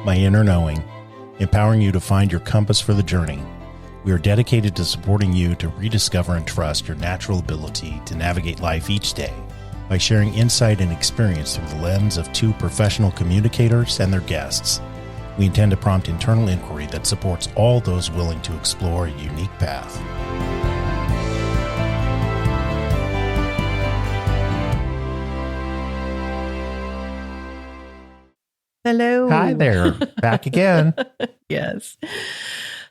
My Inner Knowing, empowering you to find your compass for the journey. We are dedicated to supporting you to rediscover and trust your natural ability to navigate life each day by sharing insight and experience through the lens of two professional communicators and their guests. We intend to prompt internal inquiry that supports all those willing to explore a unique path. Hello. Hi there. Back again. Yes.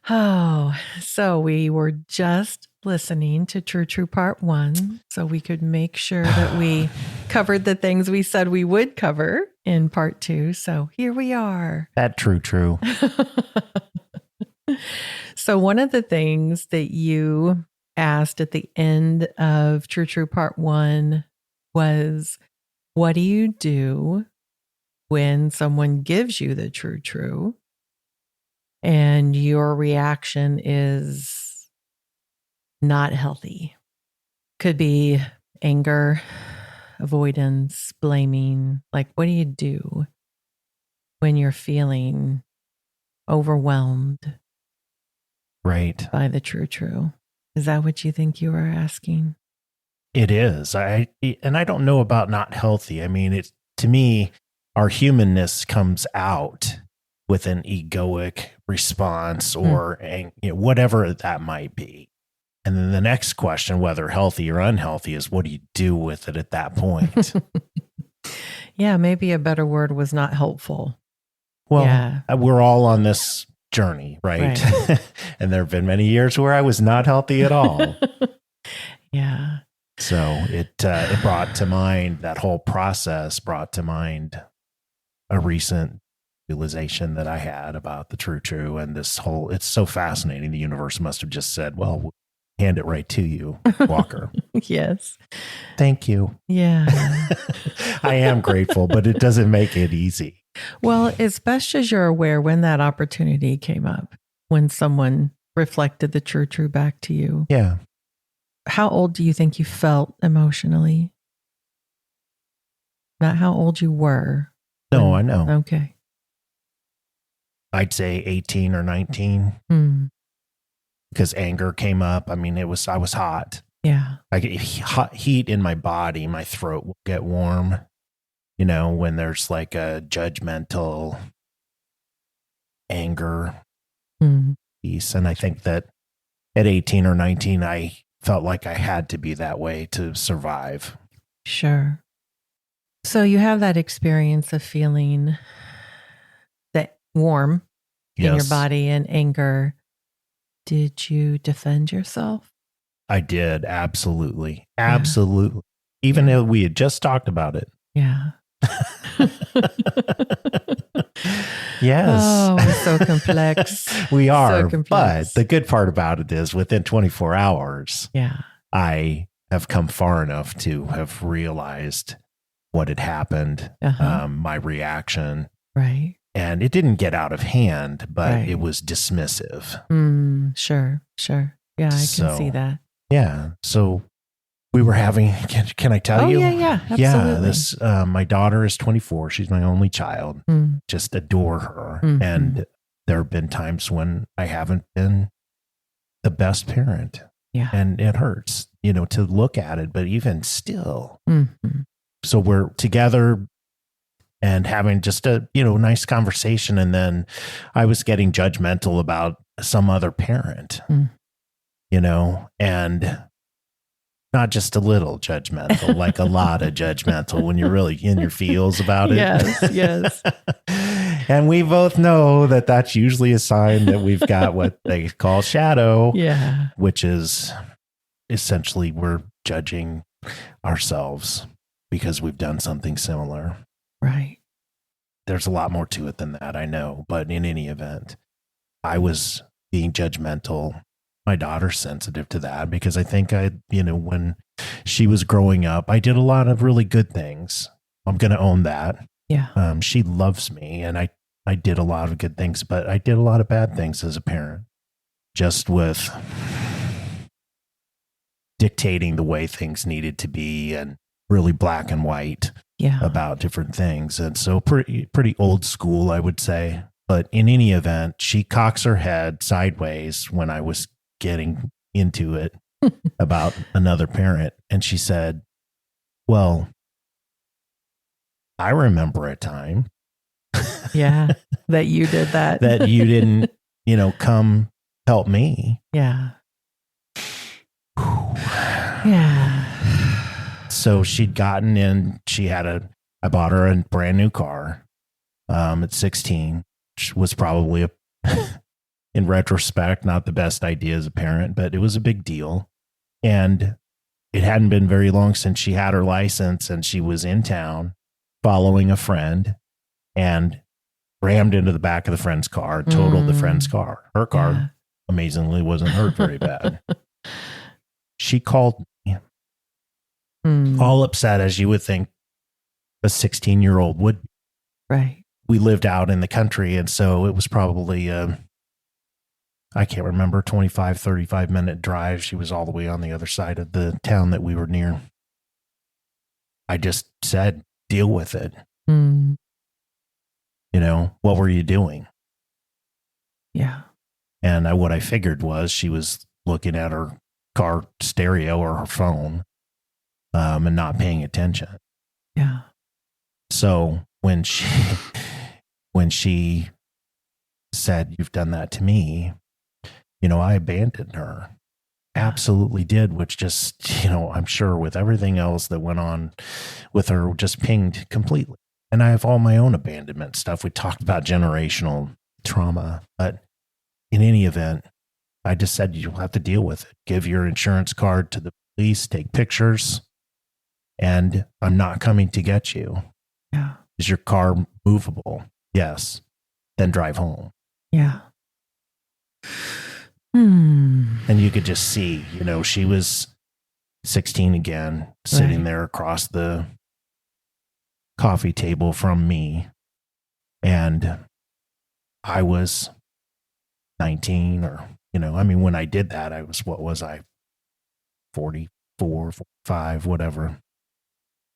Oh, so we were just listening to True Part 1 so we could make sure that we covered the things we said we would cover in Part 2. So here we are. That true. So one of the things that you asked at the end of True Part 1 was, what do you do when someone gives you the true and your reaction is not healthy? Could be anger, avoidance, blaming. Like, what do you do when you're feeling overwhelmed Right. by the true? Is that what you think you were asking? It is. I don't know about not healthy. I mean, to me, our humanness comes out with an egoic response or whatever that might be. And then the next question, whether healthy or unhealthy, is what do you do with it at that point? Yeah, maybe a better word was not helpful. Well, we're all on this journey, right? And there have been many years where I was not healthy at all. Yeah. So it brought to mind, that whole process brought to mind a recent realization that I had about the true and this whole, it's so fascinating. The universe must have just said, well, we'll hand it right to you, Walker. Yes. Thank you. Yeah. I am grateful, but it doesn't make it easy. Well, as best as you're aware, when that opportunity came up, when someone reflected the true back to you. Yeah. How old do you think you felt emotionally? Not how old you were. No, I know. Okay. I'd say 18 or 19 because anger came up. I mean, I was hot. Yeah. I get hot heat in my body. My throat will get warm, when there's like a judgmental anger piece. And I think that at 18 or 19, I felt like I had to be that way to survive. Sure. So you have that experience of feeling that warm in your body and anger. Did you defend yourself? I did. Absolutely. Absolutely. Yeah. Even though we had just talked about it. Yeah. Yes. Oh, we're so complex. We are. So complex. But the good part about it is within 24 hours, yeah, I have come far enough to have realized what had happened, my reaction. Right. And it didn't get out of hand, but it was dismissive. Sure. Yeah, I can see that. Yeah. So we were having, can I tell you? Yeah. Absolutely. Yeah. This, my daughter is 24. She's my only child. Just adore her. And there have been times when I haven't been the best parent. Yeah. And it hurts, to look at it, but even still. So we're together and having just a, nice conversation. And then I was getting judgmental about some other parent, and not just a little judgmental, like a lot of judgmental when you're really in your feels about it. Yes. And we both know that that's usually a sign that we've got what they call shadow, which is essentially we're judging ourselves because we've done something similar. Right. There's a lot more to it than that, I know. But in any event, I was being judgmental. My daughter's sensitive to that because I think when she was growing up, I did a lot of really good things. I'm going to own that. Yeah. She loves me and I did a lot of good things, but I did a lot of bad things as a parent, just with dictating the way things needed to be and really black and white about different things. And so pretty old school, I would say. But in any event, she cocks her head sideways when I was getting into it about another parent. And she said, well, I remember a time Yeah. That you did that. that you didn't, come help me. Yeah. Yeah. So she'd gotten in, I bought her a brand new car at 16, which was probably in retrospect, not the best idea as a parent, but it was a big deal. And it hadn't been very long since she had her license, and she was in town following a friend and rammed into the back of the friend's car, totaled the friend's car. Her car, amazingly, wasn't hurt very bad. She called me all upset, as you would think a 16-year-old would be. Right. We lived out in the country, and so it was probably, I can't remember, 25, 35-minute drive. She was all the way on the other side of the town that we were near. I just said, deal with it. What were you doing? Yeah. And what I figured was she was looking at her car stereo or her phone and not paying attention. Yeah. So when she said, you've done that to me, I abandoned her. Absolutely did, which just, I'm sure with everything else that went on with her, just pinged completely. And I have all my own abandonment stuff. We talked about generational trauma, but in any event, I just said, you'll have to deal with it. Give your insurance card to the police, take pictures, and I'm not coming to get you. Yeah. Is your car movable? Yes. Then drive home. Yeah. And you could just see, she was 16 again, sitting there across the coffee table from me. And I was 19 or, when I did that, what was I? 44, 45, whatever.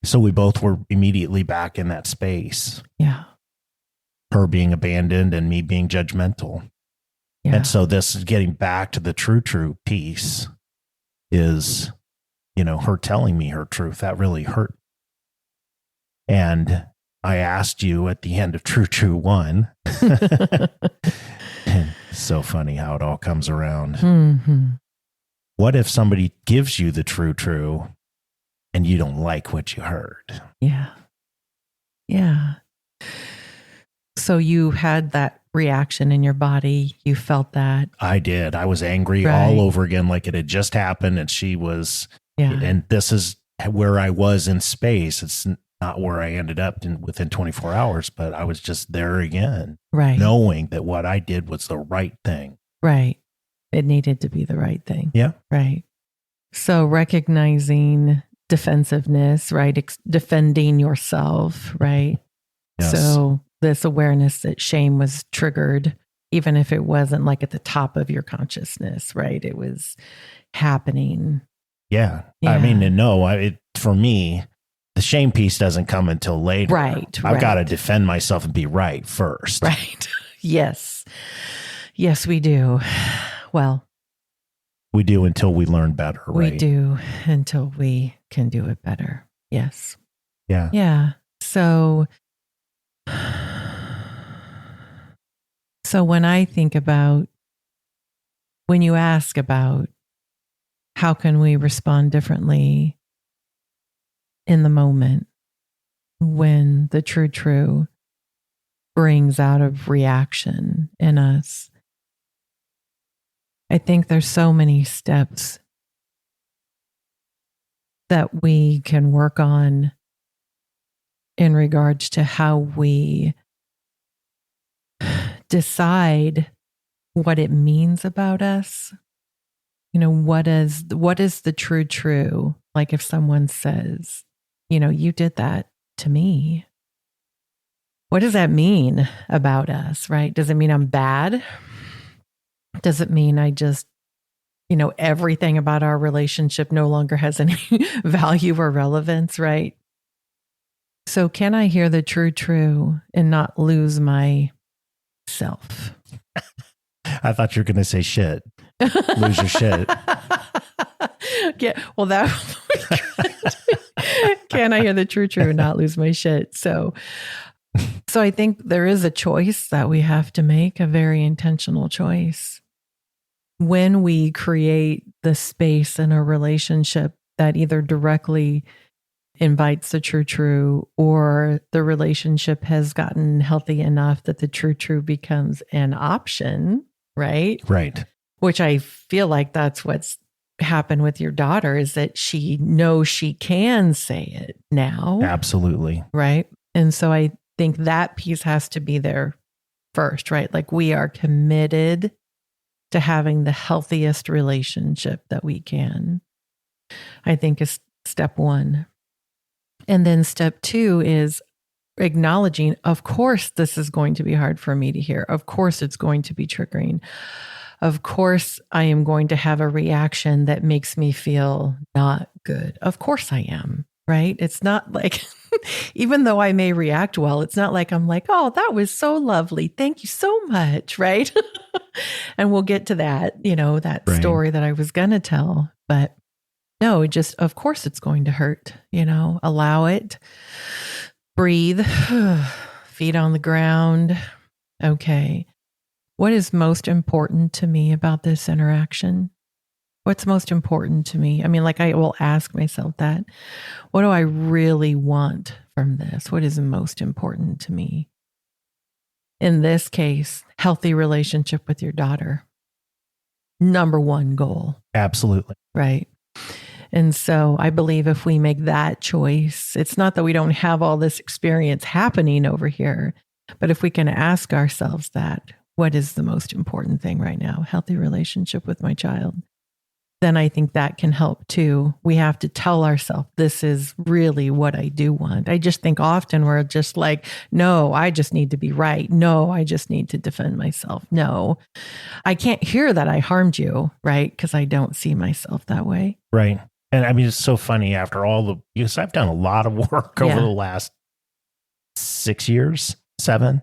So we both were immediately back in that space. Yeah. Her being abandoned and me being judgmental. Yeah. And so this is getting back to the true piece is, her telling me her truth. That really hurt. And I asked you at the end of True 1. And so funny how it all comes around. Mm-hmm. What if somebody gives you the true and you don't like what you heard? Yeah. Yeah. So you had that reaction in your body. You felt that. I did. I was angry all over again, like it had just happened. And she was, and this is where I was in space. It's not where I ended up within 24 hours, but I was just there again. Right. Knowing that what I did was the right thing. Right. It needed to be the right thing. Yeah. Right. So recognizing defensiveness, right? Defending yourself, right? Yes. So this awareness that shame was triggered, even if it wasn't like at the top of your consciousness, right? It was happening. Yeah. I mean, for me, the shame piece doesn't come until later. Right. I've got to defend myself and be right first. Right. Yes. Yes, we do. Well, we do until we learn better, right? We do until we can do it better. Yes. Yeah. Yeah. So when I think about, when you ask about how can we respond differently in the moment when the true brings out of reaction in us, I think there's so many steps that we can work on in regards to how we decide what it means about us. What is the true? Like if someone says, you did that to me. What does that mean about us, right? Does it mean I'm bad? Does it mean I just, everything about our relationship no longer has any value or relevance, right? So can I hear the true and not lose my yourself? I thought you were going to say shit. Lose your shit. Yeah, well, that can I hear the true and not lose my shit? So I think there is a choice that we have to make, a very intentional choice. When we create the space in a relationship that either directly invites the true or the relationship has gotten healthy enough that the true becomes an option, right? Right. Which I feel like that's what's happened with your daughter, is that she knows she can say it now. Absolutely. Right. And so I think that piece has to be there first, right? Like we are committed to having the healthiest relationship that we can, I think is step one. And then step two is acknowledging, of course, this is going to be hard for me to hear. Of course, it's going to be triggering. Of course, I am going to have a reaction that makes me feel not good. Of course I am, right? It's not like, even though I may react well, it's not like I'm like, oh, that was so lovely. Thank you so much, right? And we'll get to that, that Right. story that I was going to tell. But no, just, of course it's going to hurt, allow it, breathe, feet on the ground. Okay. What is most important to me about this interaction? What's most important to me? I mean, like I will ask myself that. What do I really want from this? What is most important to me? In this case, healthy relationship with your daughter. Number one goal. Absolutely. Right. And so I believe if we make that choice, it's not that we don't have all this experience happening over here, but if we can ask ourselves that, what is the most important thing right now? Healthy relationship with my child. Then I think that can help too. We have to tell ourselves, this is really what I do want. I just think often we're just like, no, I just need to be right. No, I just need to defend myself. No, I can't hear that I harmed you, right? Because I don't see myself that way. Right. And I mean, it's so funny because I've done a lot of work over the last 6 years, 7.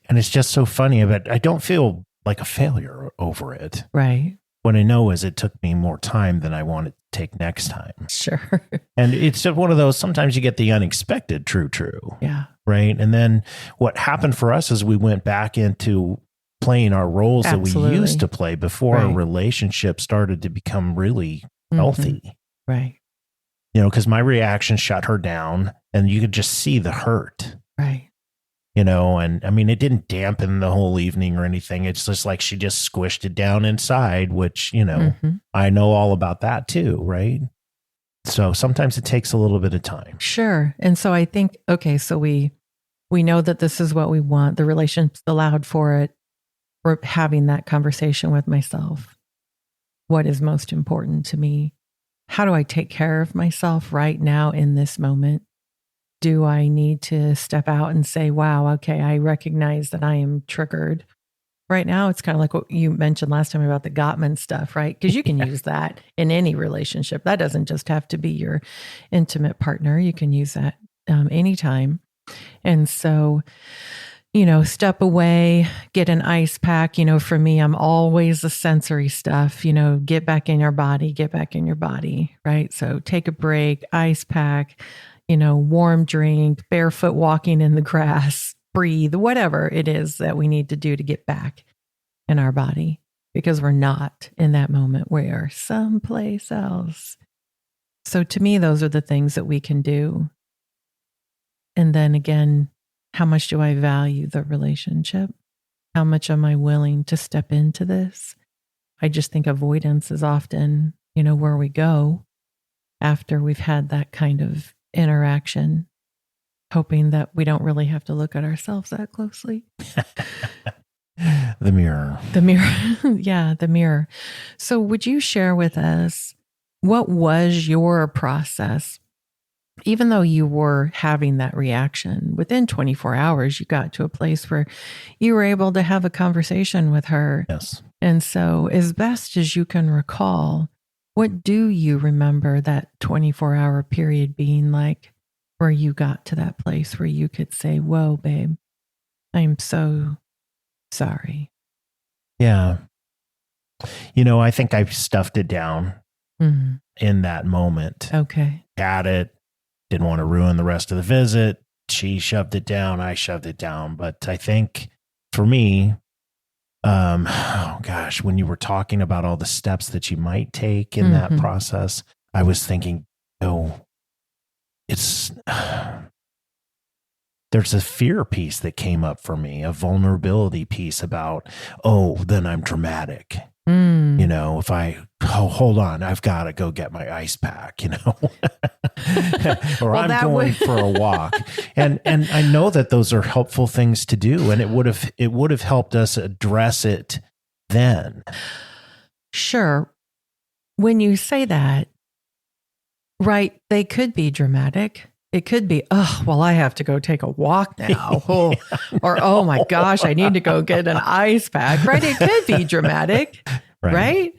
And it's just so funny, but I don't feel like a failure over it. Right. What I know is it took me more time than I wanted to take next time. Sure. And it's just one of those, sometimes you get the unexpected true. Yeah. Right. And then what happened for us is we went back into playing our roles Absolutely. that we used to play before our Right. relationship started to become really healthy. Right. Because my reaction shut her down and you could just see the hurt. Right. And I mean, it didn't dampen the whole evening or anything. It's just like she just squished it down inside, which, I know all about that too, right? So sometimes it takes a little bit of time. Sure. And so I think, okay, so we know that this is what we want. The relationship's allowed for it. We're having that conversation with myself. What is most important to me? How do I take care of myself right now in this moment? Do I need to step out and say, wow, okay, I recognize that I am triggered. Right now, it's kind of like what you mentioned last time about the Gottman stuff, right? Because you can use that in any relationship. That doesn't just have to be your intimate partner. You can use that anytime. And so, step away, get an ice pack. For me, I'm always the sensory stuff, get back in your body, right? So take a break, ice pack, warm drink, barefoot walking in the grass, breathe, whatever it is that we need to do to get back in our body, because we're not in that moment. We are someplace else. So to me, those are the things that we can do. And then again, how much do I value the relationship? How much am I willing to step into this? I just think avoidance is often, where we go after we've had that kind of interaction, hoping that we don't really have to look at ourselves that closely. The mirror. Yeah, the mirror. So would you share with us, what was your process? Even though you were having that reaction, within 24 hours, you got to a place where you were able to have a conversation with her. Yes. And so as best as you can recall, what do you remember that 24-hour period being like, where you got to that place where you could say, whoa, babe, I'm so sorry. Yeah. I think I stuffed it down in that moment. Okay. Had it, didn't want to ruin the rest of the visit. She shoved it down. I shoved it down. But I think for me, when you were talking about all the steps that you might take in that process, I was thinking, there's a fear piece that came up for me, a vulnerability piece about, then I'm dramatic. If hold on, I've got to go get my ice pack, or I'm going for a walk. And I know that those are helpful things to do. And it would have helped us address it then. Sure. When you say that, right, they could be dramatic. It could be, I have to go take a walk now. Or, oh my gosh, I need to go get an ice pack, right? It could be dramatic, right?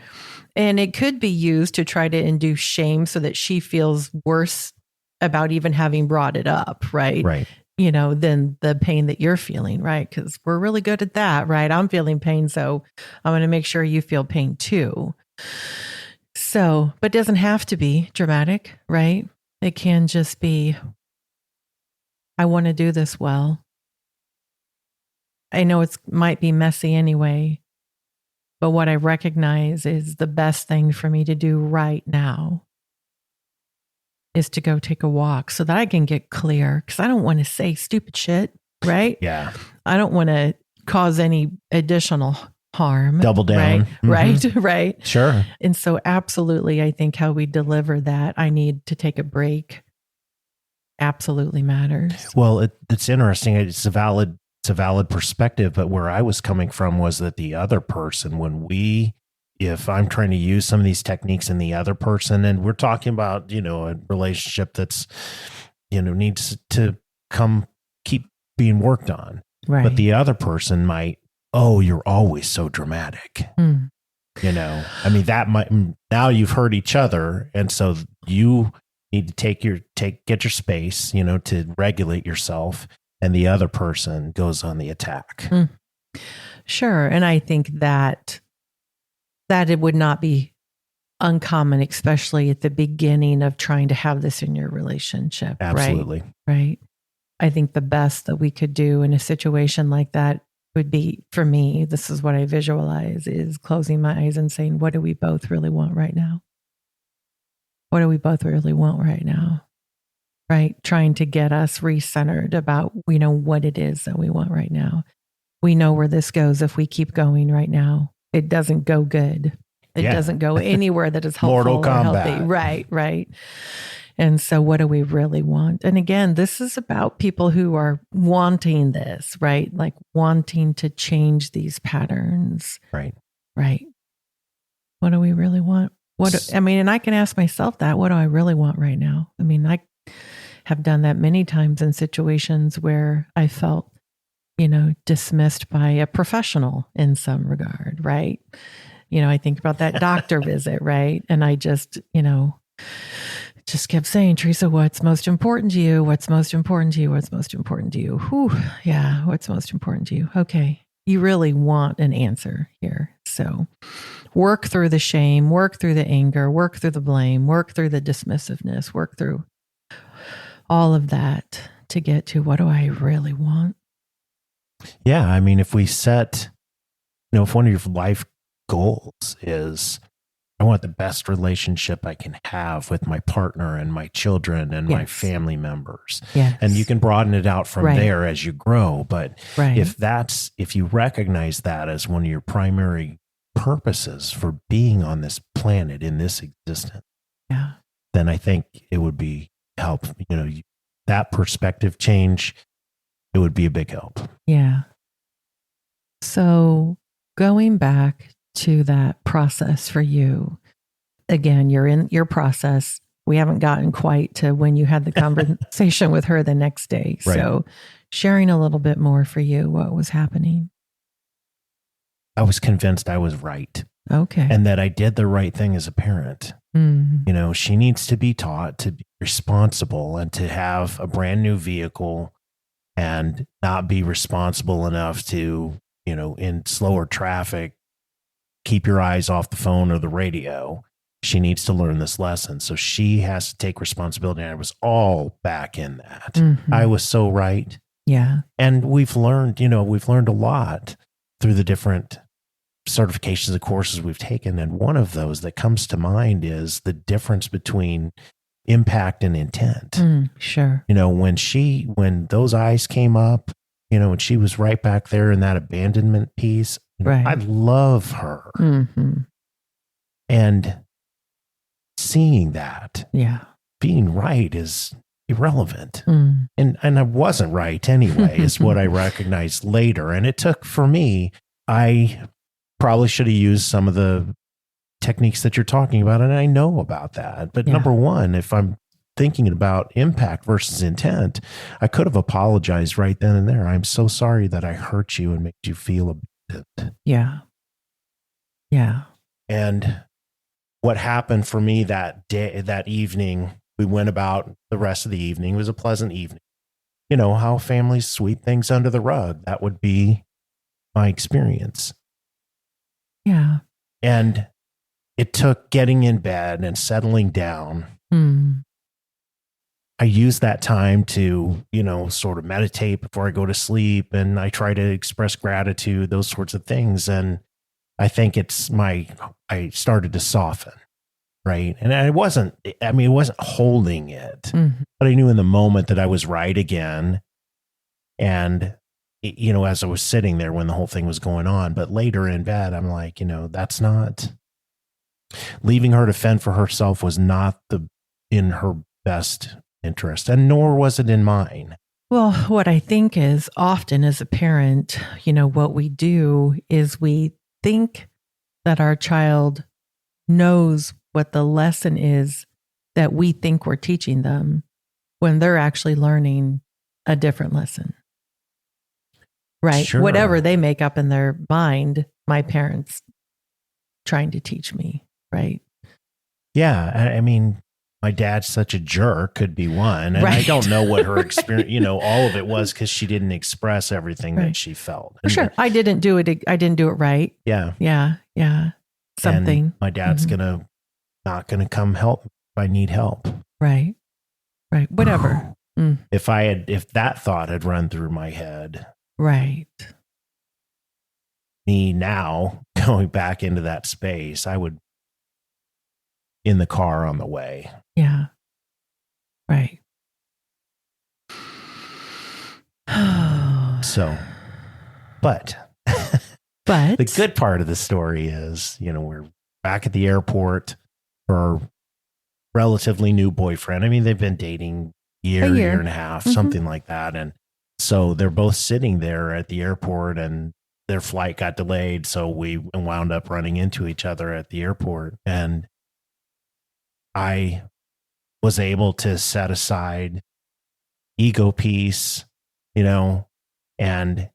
And it could be used to try to induce shame so that she feels worse about even having brought it up, right? Right. Than the pain that you're feeling, right? Because we're really good at that, right? I'm feeling pain, so I'm going to make sure you feel pain too. So, but it doesn't have to be dramatic, right? It can just be, I want to do this well. I know it might be messy anyway, but what I recognize is the best thing for me to do right now is to go take a walk so that I can get clear, because I don't want to say stupid shit, right? Yeah. I don't want to cause any additional harm. Double down. Right. Sure. And so absolutely, I think how we deliver that, I need to take a break, absolutely matters. Well, it's interesting. It's a valid perspective, but where I was coming from was that the other person, if I'm trying to use some of these techniques in the other person, and we're talking about, a relationship that's, needs to keep being worked on. Right. But the other person might, you're always so dramatic. That might, now you've hurt each other. And so you need to get your space, to regulate yourself. And the other person goes on the attack. Sure. And I think that it would not be uncommon, especially at the beginning of trying to have this in your relationship. Absolutely. Right. I think the best that we could do in a situation like that would be, for me, this is what I visualize, is closing my eyes and saying, what do we both really want right now? What do we both really want right now? Right? Trying to get us recentered about, what it is that we want right now. We know where this goes if we keep going right now. It doesn't go good. It doesn't go anywhere that is helpful Mortal or Kombat. healthy. Right. And so what do we really want? And again, this is about people who are wanting this, right? Like wanting to change these patterns. Right. What do we really want? And I can ask myself that, what do I really want right now? I have done that many times in situations where I felt, dismissed by a professional in some regard, right? I think about that doctor visit, right? And I just kept saying, Teresa, what's most important to you? What's most important to you? What's most important to you? Whew, yeah, what's most important to you? Okay, you really want an answer here. So work through the shame, work through the anger, work through the blame, work through the dismissiveness, work through all of that to get to, what do I really want? Yeah, if we set, if one of your life goals is, I want the best relationship I can have with my partner and my children and my family members. Yes. And you can broaden it out from there as you grow. But if you recognize that as one of your primary purposes for being on this planet in this existence, then I think it would be help. That perspective change, it would be a big help. Yeah. So going back to that process for you, again, you're in your process. We haven't gotten quite to when you had the conversation with her the next day. Right. So sharing a little bit more for you, what was happening? I was convinced I was right. Okay. And that I did the right thing as a parent. Mm-hmm. She needs to be taught to be responsible and to have a brand new vehicle and not be responsible enough to, in slower traffic, keep your eyes off the phone or the radio. She needs to learn this lesson. So she has to take responsibility. And I was all back in that. Mhm. I was so right. Yeah. And we've learned a lot through the different certifications and courses we've taken. And one of those that comes to mind is the difference between impact and intent. Sure. When those eyes came up, and she was right back there in that abandonment piece, Right. I love her. Mm-hmm. And seeing that, Yeah. being right is irrelevant. Mm. And I wasn't right anyway, is what I recognized later. And it took, for me, I probably should have used some of the techniques that you're talking about. And I know about that. But number one, if I'm thinking about impact versus intent, I could have apologized right then and there. I'm so sorry that I hurt you and made you feel abandoned. Yeah. Yeah. And what happened for me that day, that evening, we went about the rest of the evening. It was a pleasant evening. How families sweep things under the rug. That would be my experience. Yeah. And it took getting in bed and settling down. I use that time to, sort of meditate before I go to sleep. And I try to express gratitude, those sorts of things. And I think I started to soften. Right. And it wasn't holding it, but I knew in the moment that I was right again. And, as I was sitting there when the whole thing was going on, but later in bed, I'm like, that's not, leaving her to fend for herself was not in her best interest, and nor was it in mine. Well, what I think is often as a parent, what we do is we think that our child knows what the lesson is that we think we're teaching them when they're actually learning a different lesson. Right? Sure. Whatever they make up in their mind, my parents trying to teach me, right? Yeah. I mean, my dad's such a jerk could be one. And I don't know what her experience, all of it was because she didn't express everything that she felt. For sure. I didn't do it right. Yeah. Yeah. Yeah. Something. And my dad's not gonna come help if I need help. Right. Right. Whatever. If that thought had run through my head. Right. Me now going back into that space, I would in the car on the way. Yeah. Right. But the good part of the story is, we're back at the airport for our relatively new boyfriend. I mean, they've been dating a year and a half, something like that. And so they're both sitting there at the airport and their flight got delayed. So we wound up running into each other at the airport. And I was able to set aside ego piece, and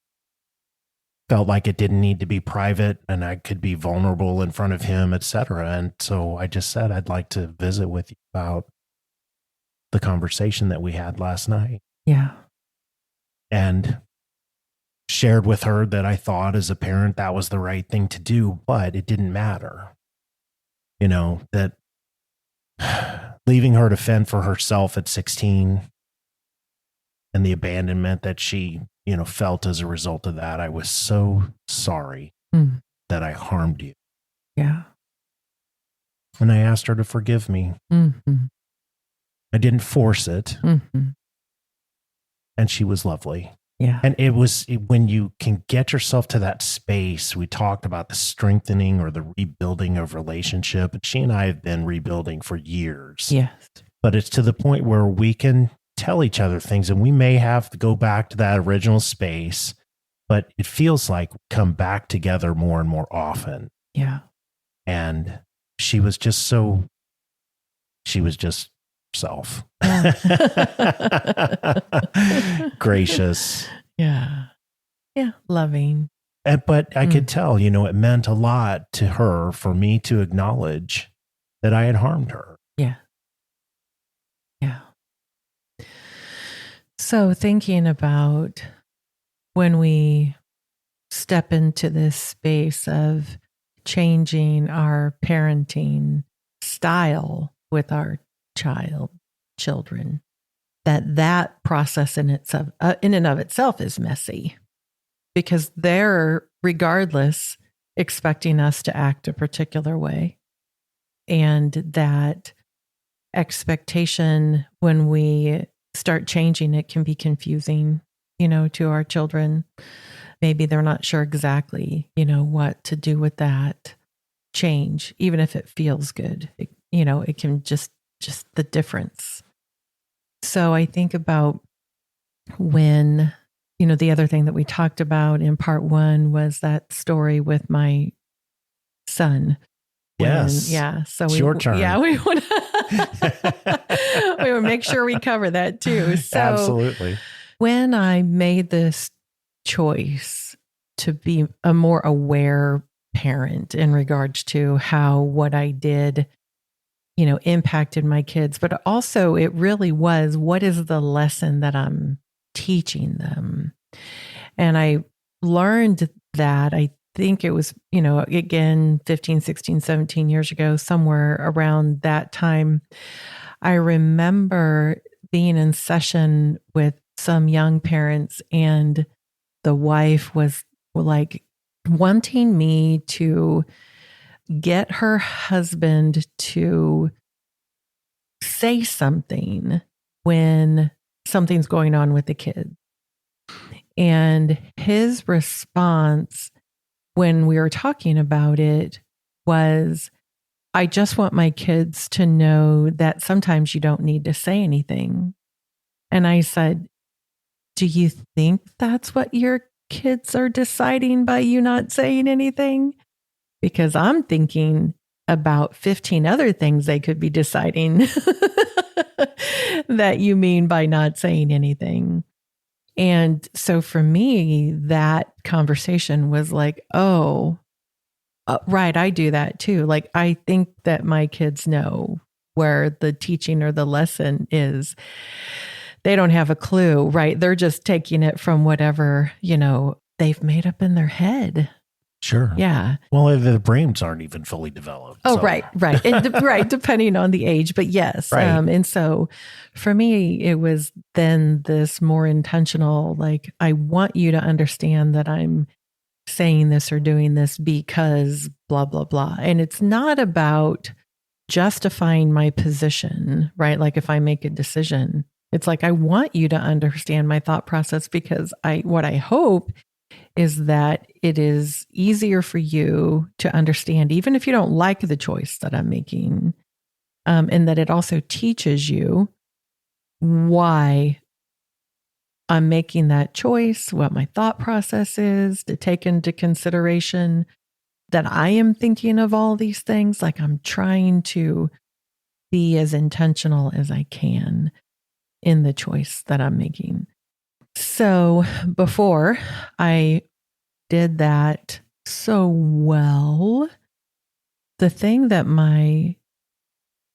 felt like it didn't need to be private and I could be vulnerable in front of him, etc. And so I just said, I'd like to visit with you about the conversation that we had last night. Yeah. And shared with her that I thought as a parent that was the right thing to do, but it didn't matter. That leaving her to fend for herself at 16 and the abandonment that she, felt as a result of that, I was so sorry that I harmed you. Yeah. And I asked her to forgive me. I didn't force it. And she was lovely. Yeah. And when you can get yourself to that space, we talked about the strengthening or the rebuilding of relationship. And she and I have been rebuilding for years. Yes. But it's to the point where we can tell each other things and we may have to go back to that original space, but it feels like we come back together more and more often. Yeah. And she was just herself. Gracious. Yeah. Yeah. Loving. But I could tell, it meant a lot to her for me to acknowledge that I had harmed her. Yeah. Yeah. So thinking about when we step into this space of changing our parenting style with our children, that process in and of itself is messy, because they're, regardless, expecting us to act a particular way. And that expectation, when we start changing it, can be confusing, to our children. Maybe they're not sure exactly, what to do with that change, even if it feels good. It can just the difference. So I think about when, the other thing that we talked about in part 1 was that story with my son. Yes. So it's your turn. Yeah, we would make sure we cover that too. So absolutely. When I made this choice to be a more aware parent in regards to how what I did, impacted my kids, but also it really was, what is the lesson that I'm teaching them? And I learned that, I think it was, again, 15, 16, 17 years ago, somewhere around that time, I remember being in session with some young parents, and the wife was like wanting me to get her husband to say something when something's going on with the kid. And his response when we were talking about it was, I just want my kids to know that sometimes you don't need to say anything. And I said, do you think that's what your kids are deciding by you not saying anything? Because I'm thinking about 15 other things they could be deciding that you mean by not saying anything. And so for me, that conversation was like, oh, right, I do that too. Like, I think that my kids know where the teaching or the lesson is. They don't have a clue, right? They're just taking it from whatever, they've made up in their head. Sure. Yeah. Well, the brains aren't even fully developed. Oh, so. Right. Right. Depending on the age, but yes. Right. And so for me, it was then this more intentional, like, I want you to understand that I'm saying this or doing this because blah, blah, blah. And it's not about justifying my position, right? Like if I make a decision, it's like, I want you to understand my thought process, because what I hope is that it is easier for you to understand, even if you don't like the choice that I'm making, and that it also teaches you why I'm making that choice, what my thought process is, to take into consideration that I am thinking of all these things. Like, I'm trying to be as intentional as I can in the choice that I'm making. So before I did that so well, the thing that my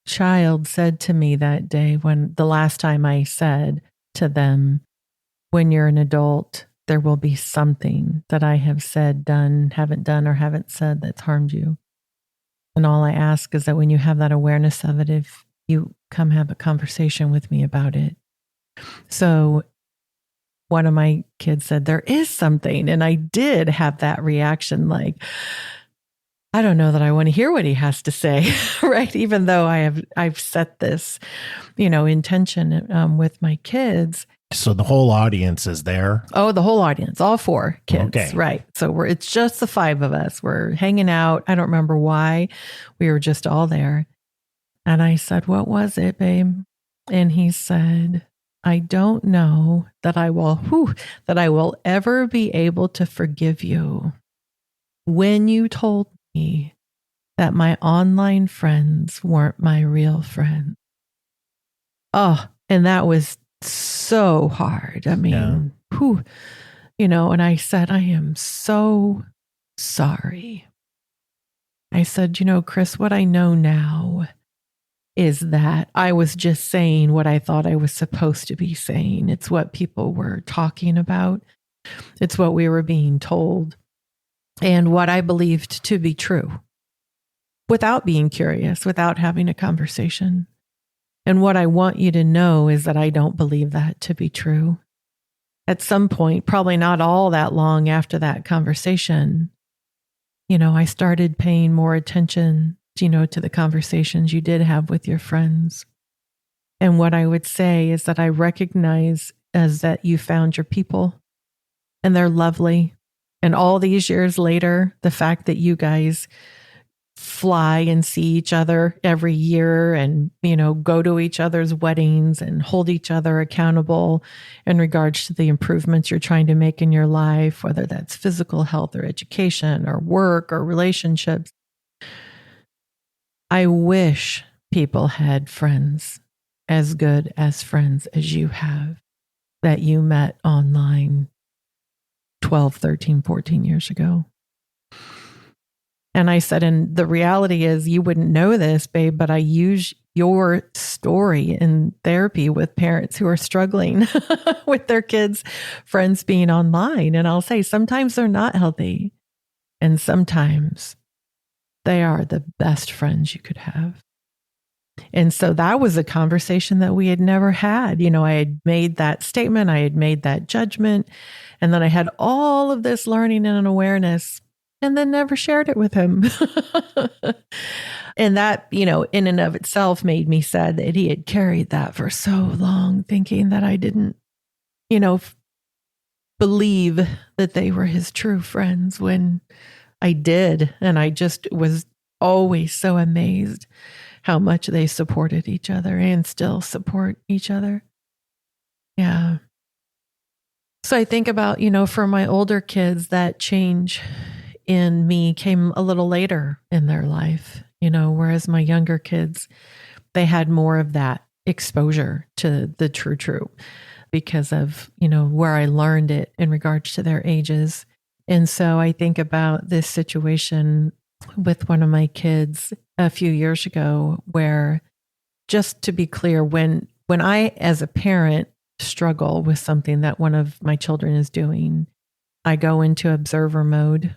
child said to me that day, when the last time I said to them, when you're an adult, there will be something that I have said, done, or haven't said that's harmed you. And all I ask is that when you have that awareness of it, if you come have a conversation with me about it. So one of my kids said, there is something. And I did have that reaction, like, I don't know that I want to hear what he has to say, right? Even though I've set this, intention with my kids. So the whole audience is there? Oh, the whole audience, all 4 kids, okay. Right? So it's just the 5 of us. We're hanging out. I don't remember why. We were just all there. And I said, what was it, babe? And he said, I don't know that I will ever be able to forgive you when you told me that my online friends weren't my real friends. Oh, and that was so hard. I mean, and I said, I am so sorry. I said, Chris, what I know now is that I was just saying what I thought I was supposed to be saying. It's what people were talking about. It's what we were being told. and what I believed to be true without being curious, without having a conversation. And what I want you to know is that I don't believe that to be true. At some point, probably not all that long after that conversation, I started paying more attention, to the conversations you did have with your friends. And what I would say is that I recognize as that you found your people and they're lovely. And all these years later, the fact that you guys fly and see each other every year and, go to each other's weddings and hold each other accountable in regards to the improvements you're trying to make in your life, whether that's physical health or education or work or relationships. I wish people had friends as good as friends as you have that you met online 12, 13, 14 years ago. And I said, and the reality is you wouldn't know this, babe, but I use your story in therapy with parents who are struggling with their kids' friends being online. And I'll say sometimes they're not healthy. And sometimes they are the best friends you could have. And so that was a conversation that we had never had. I had made that statement, I had made that judgment, and then I had all of this learning and an awareness, and then never shared it with him. And that, in and of itself made me sad that he had carried that for so long, thinking that I didn't, believe that they were his true friends when I did. And I just was always so amazed how much they supported each other and still support each other. Yeah. So I think about, for my older kids, that change in me came a little later in their life, whereas my younger kids, they had more of that exposure to the true because of, where I learned it in regards to their ages. And so I think about this situation with one of my kids a few years ago, where, just to be clear, when I, as a parent, struggle with something that one of my children is doing, I go into observer mode.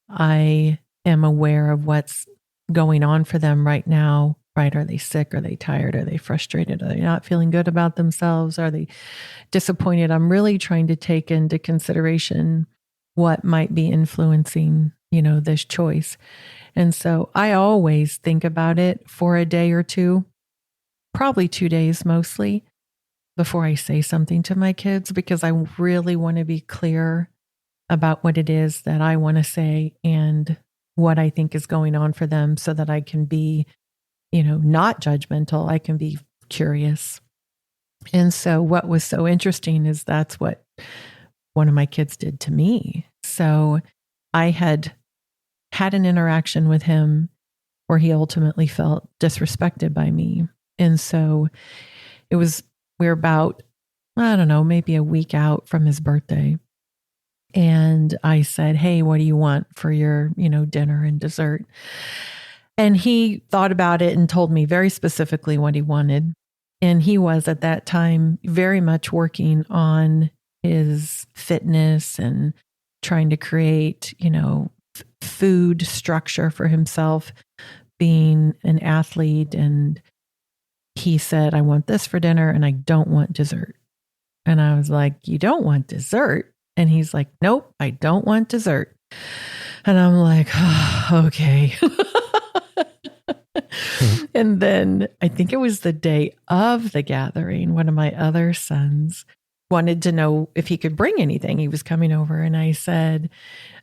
I am aware of what's going on for them right now, right? Are they sick? Are they tired? Are they frustrated? Are they not feeling good about themselves? Are they disappointed? I'm really trying to take into consideration what might be influencing, this choice. And so I always think about it for a day or two, probably 2 days mostly, before I say something to my kids, because I really want to be clear about what it is that I want to say and what I think is going on for them, so that I can be, not judgmental. I can be curious. And so what was so interesting is that's what one of my kids did to me. So I had an interaction with him where he ultimately felt disrespected by me. And so we're about, I don't know, maybe a week out from his birthday. And I said, hey, what do you want for your, dinner and dessert? And he thought about it and told me very specifically what he wanted. And he was at that time very much working on his fitness and trying to create, food structure for himself, being an athlete. And he said, I want this for dinner and I don't want dessert. And I was like, you don't want dessert? And he's like, nope, I don't want dessert. And I'm like, oh, okay. And then I think it was the day of the gathering, one of my other sons wanted to know if he could bring anything. He was coming over and I said,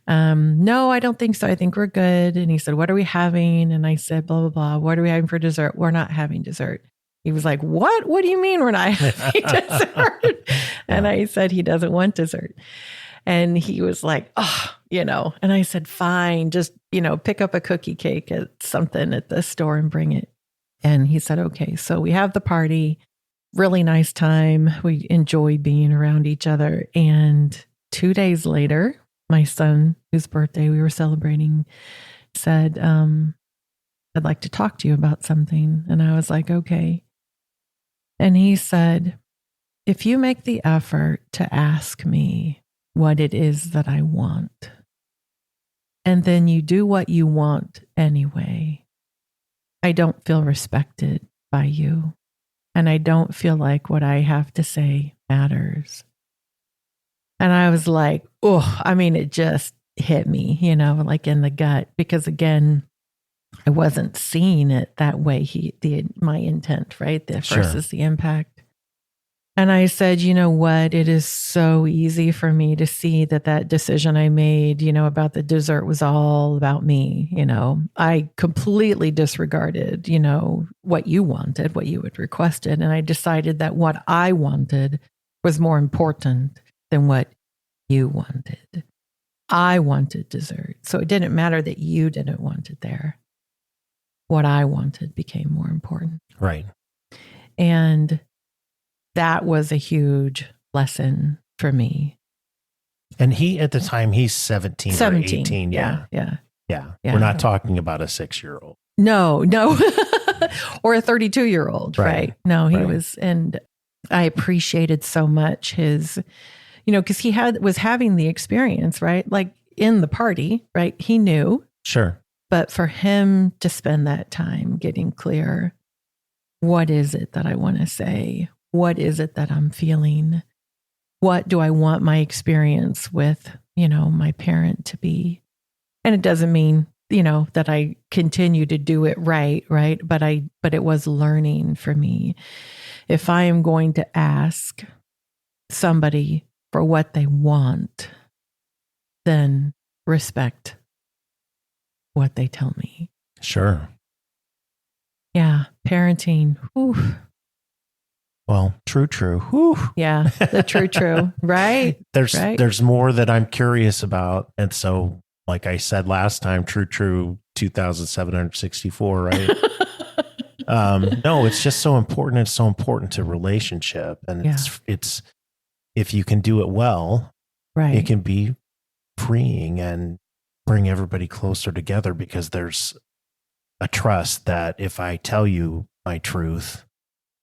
no, I don't think so. I think we're good. And he said, what are we having? And I said, blah, blah, blah. What are we having for dessert? We're not having dessert. He was like, what? What do you mean we're not having dessert? And I said, he doesn't want dessert. And he was like, oh, and I said, fine, just, pick up a cookie cake at something at the store and bring it. And he said, okay. So we have the party, really nice time. We enjoyed being around each other. And 2 days later, my son, whose birthday we were celebrating, said, I'd like to talk to you about something. And I was like, okay. And he said, if you make the effort to ask me what it is that I want, and then you do what you want anyway, I don't feel respected by you. And I don't feel like what I have to say matters. And I was like, oh, I mean, it just hit me, like in the gut, because again, I wasn't seeing it that way. My intent, right? Versus the impact. And I said, you know what? It is so easy for me to see that decision I made, about the dessert was all about me. I completely disregarded, what you wanted, what you had requested. And I decided that what I wanted was more important than what you wanted. I wanted dessert. So it didn't matter that you didn't want it there. What I wanted became more important. Right. And that was a huge lesson for me. And he, at the time, he's 17 or 18. Yeah. We're not talking about a 6-year-old. No. Or a 32-year-old, right? No, he was, and I appreciated so much his, because he was having the experience, right? Like in the party, right? He knew. Sure. But for him to spend that time getting clear, what is it that I want to say? What is it that I'm feeling? What do I want my experience with, my parent to be? And it doesn't mean, that I continue to do it right? But it was learning for me. If I am going to ask somebody for what they want, then respect what they tell me. Sure. Yeah. Parenting. Whew. Well, true. Whew. Yeah. The true. Right. There's more that I'm curious about. And so, like I said last time, true, 2,764, right? No, it's just so important. It's so important to relationship. And it's, if you can do it well, right, it can be freeing and bring everybody closer together, because there's a trust that if I tell you my truth,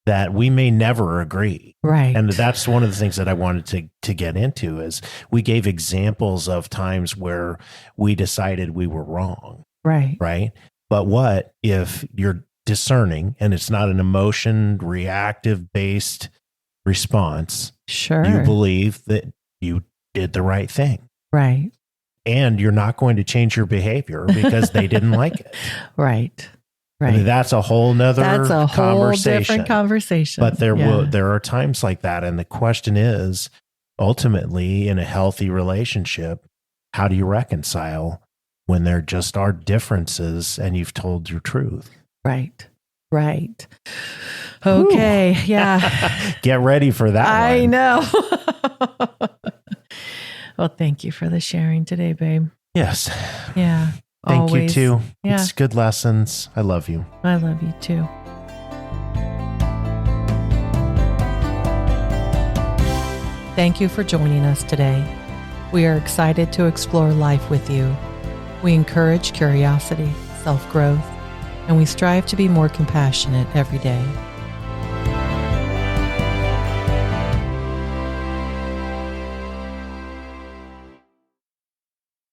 that we may never agree. Right. And that's one of the things that I wanted to get into, is we gave examples of times where we decided we were wrong. Right. Right. But what if you're discerning and it's not an emotion reactive based response? Sure. You believe that you did the right thing. Right. And you're not going to change your behavior because they didn't like it. Right. I mean, that's a whole nother different conversation. But there are times like that. And the question is, ultimately, in a healthy relationship, how do you reconcile when there just are differences and you've told your truth? Right. Okay. Ooh. Yeah. Get ready for that I one. know. Well, thank you for the sharing today, babe. Yes. Yeah. Thank Always. you too. Yeah. It's good lessons. I love you. I love you too. Thank you for joining us today. We are excited to explore life with you. We encourage curiosity, self-growth, and we strive to be more compassionate every day.